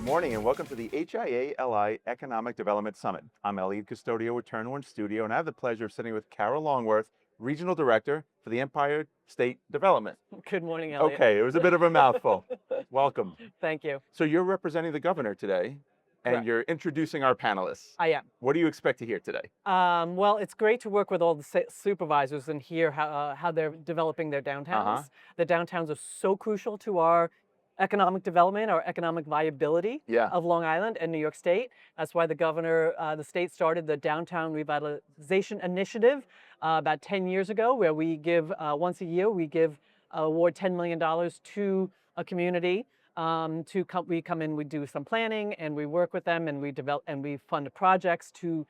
Good morning and welcome to the HIA-LI Economic Development Summit. I'm Eliud Custodio with Turn One Studio, and I have the pleasure of sitting with Cara Longworth, Regional Director for the Empire State Development. Good morning, Eliud. Okay, it was a bit of a mouthful. Welcome. Thank you. So you're representing the governor today, and Correct. you're introducing our panelists. I am. What do you expect to hear today? Well, it's great to work with all the supervisors and hear how they're developing their downtowns. The downtowns are so crucial to our economic development, our economic viability of Long Island and New York State. That's why the governor, the state started the Downtown Revitalization Initiative about 10 years ago, where we give, once a year, we award $10 million to a community. We come in, we do some planning, and we work with them, and we develop and we fund projects to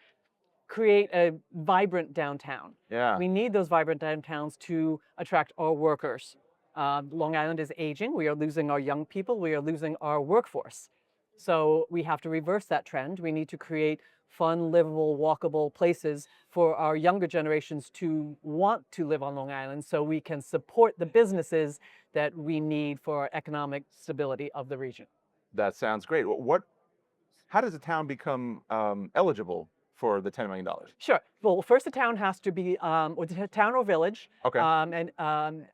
create a vibrant downtown. Yeah. We need those vibrant downtowns to attract our workers. Long Island is aging. We are losing our young people. We are losing our workforce. So we have to reverse that trend. We need to create fun, livable, walkable places for our younger generations to want to live on Long Island, so we can support the businesses that we need for our economic stability of the region. That sounds great. How does a town become eligible for the $10 million? Sure. Well, first the town has to be, or the town or village. Okay.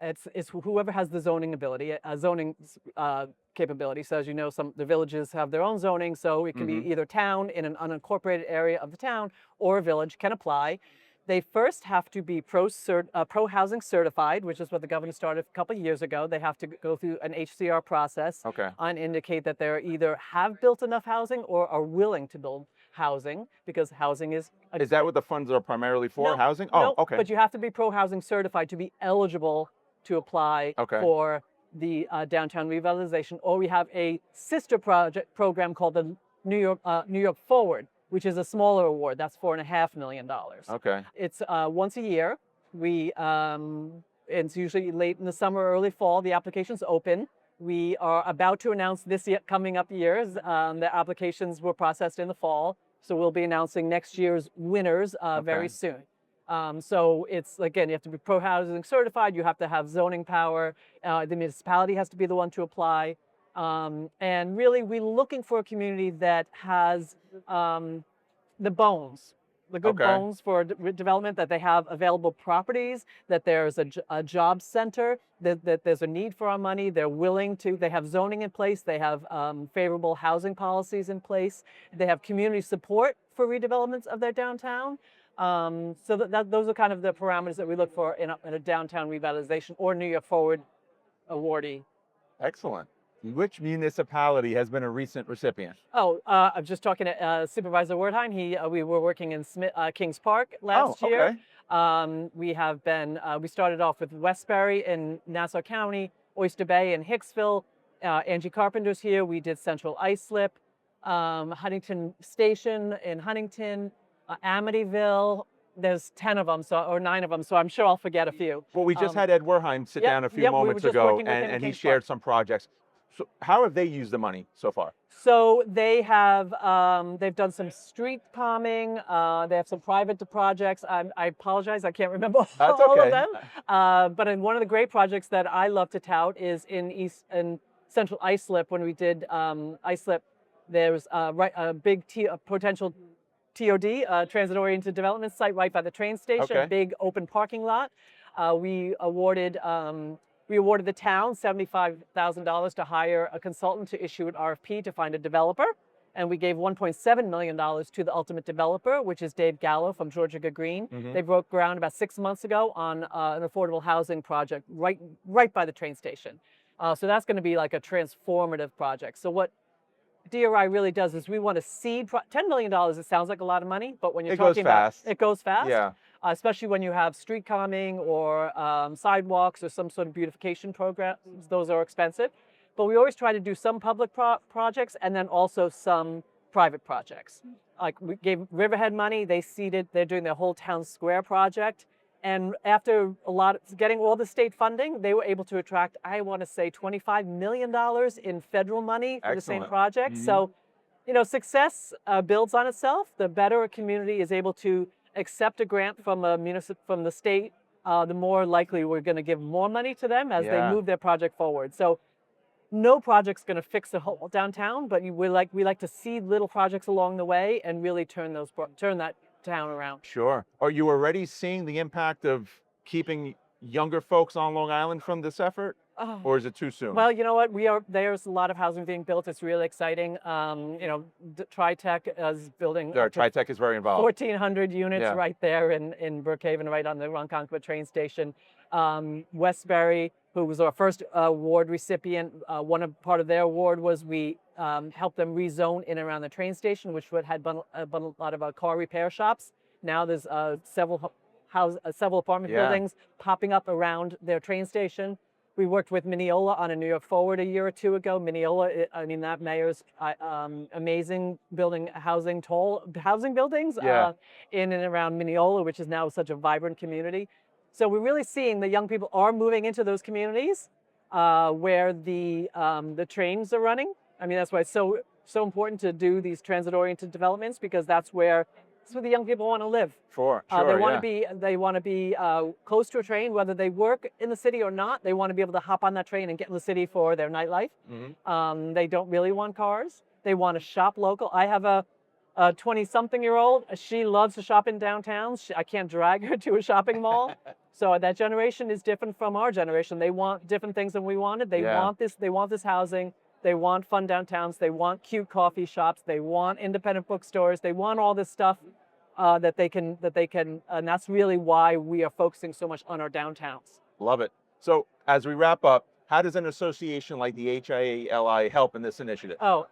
It's whoever has the zoning ability, zoning capability. So as you know, the villages have their own zoning, so it can be either town in an unincorporated area of the town, or a village can apply. They first have to be pro-housing certified, which is what the governor started a couple of years ago. They have to go through an HCR process and indicate that they either have built enough housing or are willing to build housing, because housing is... Is that what the funds are primarily for, no, housing? No, oh, okay. But you have to be pro-housing certified to be eligible to apply for the downtown revitalization. Or we have a sister program called the New York Forward, which is a smaller award. That's $4.5 million. Okay. It's once a year. It's usually late in the summer, early fall. The applications open. We are about to announce this coming up years. The applications were processed in the fall, so we'll be announcing next year's winners very soon. So it's, again, you have to be pro-housing certified. You have to have zoning power. The municipality has to be the one to apply. And really, we're looking for a community that has the bones, the good bones for development, that they have available properties, that there's a job center, that there's a need for our money. They're willing to, they have zoning in place, they have favorable housing policies in place, they have community support for redevelopments of their downtown. So those are kind of the parameters that we look for in a downtown revitalization or New York Forward awardee. Excellent. Which municipality has been a recent recipient? Oh, I'm just talking to Supervisor Wertheim. We were working in Kings Park last year. We started off with Westbury in Nassau County, Oyster Bay in Hicksville. Angie Carpenter's here. We did Central Islip, Huntington Station in Huntington, Amityville. There's 10 of them, or 9 of them, so I'm sure I'll forget a few. Well, we just had Ed Wertheim sit down a few moments ago, and he shared some projects. So how have they used the money so far? So they have, they've done some street calming. They have some private projects. I apologize, I can't remember all of them. But one of the great projects that I love to tout is in Central Islip. When we did Islip, there was a big potential TOD, transit-oriented development site, right by the train station, a big open parking lot. We awarded the town $75,000 to hire a consultant to issue an RFP to find a developer. And we gave $1.7 million to the ultimate developer, which is Dave Gallo from Georgia Green. They broke ground about 6 months ago on an affordable housing project right by the train station. So that's going to be like a transformative project. So what DRI really does is we want to seed $10 million. It sounds like a lot of money, but when you're talking about it goes fast. Yeah. Especially when you have street calming or sidewalks or some sort of beautification programs. Those are expensive. But we always try to do some public projects and then also some private projects. Like we gave Riverhead money, they're doing their whole town square project. And after getting all the state funding, they were able to attract, I want to say, $25 million in federal money for the same project. So, success builds on itself. The better a community is able to accept a grant from the state, the more likely we're going to give more money to them as they move their project forward. So no project's going to fix the whole downtown, but we like to see little projects along the way and really turn that town around. Sure. Are you already seeing the impact of keeping younger folks on Long Island from this effort? Oh. Or is it too soon? Well, you know what? There's a lot of housing being built. It's really exciting. TriTech is building. TriTech is very involved. 1,400 units right there in Brookhaven, right on the Ronkonkoma train station. Westbury, who was our first award recipient, part of their award was we helped them rezone in and around the train station, which had been a lot of car repair shops. Now there's several apartment buildings popping up around their train station. We worked with Mineola on a New York Forward a year or two ago. Mineola, that mayor's amazing building tall housing buildings in and around Mineola, which is now such a vibrant community. So we're really seeing the young people are moving into those communities where the trains are running. I mean, that's why it's so important to do these transit-oriented developments, because that's where the young people want to live. Sure, they want to be close to a train, whether they work in the city or not. They want to be able to hop on that train and get in the city for their nightlife. Mm-hmm. They don't really want cars. They want to shop local. I have a 20-something-year-old. She loves to shop in downtown. I can't drag her to a shopping mall. So that generation is different from our generation. They want different things than we wanted. They want this. They want this housing. They want fun downtowns. They want cute coffee shops. They want independent bookstores. They want all this stuff that they can, and that's really why we are focusing so much on our downtowns. Love it. So as we wrap up, how does an association like the HIA-LI help in this initiative? Oh,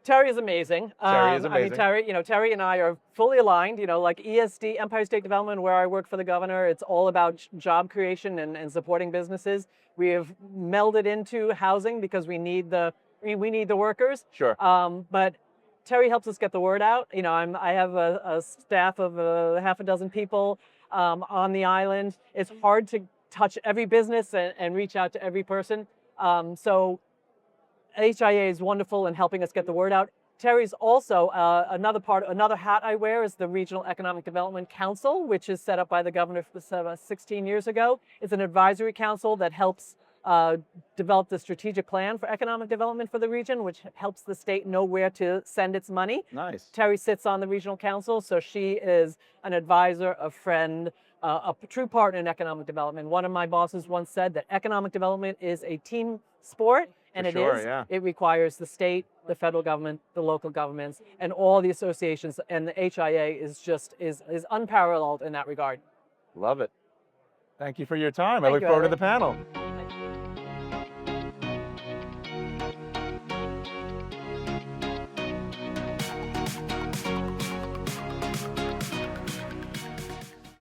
Terry is amazing. Terry is amazing. I mean, Terry and I are fully aligned. Like ESD, Empire State Development, where I work for the governor, it's all about job creation and supporting businesses. We have melded into housing because we need the workers. Sure. But Terry helps us get the word out. I have a staff of half a dozen people on the island. It's hard to touch every business and reach out to every person. So HIA is wonderful in helping us get the word out. Terry's also another hat I wear is the Regional Economic Development Council, which is set up by the governor 16 years ago. It's an advisory council that helps develop the strategic plan for economic development for the region, which helps the state know where to send its money. Nice. Terry sits on the regional council, so she is an advisor, a friend, a true partner in economic development. One of my bosses once said that economic development is a team sport, and it is. Yeah. It requires the state, the federal government, the local governments, and all the associations, and the HIA is unparalleled in that regard. Love it. Thank you for your time. I look forward to the panel.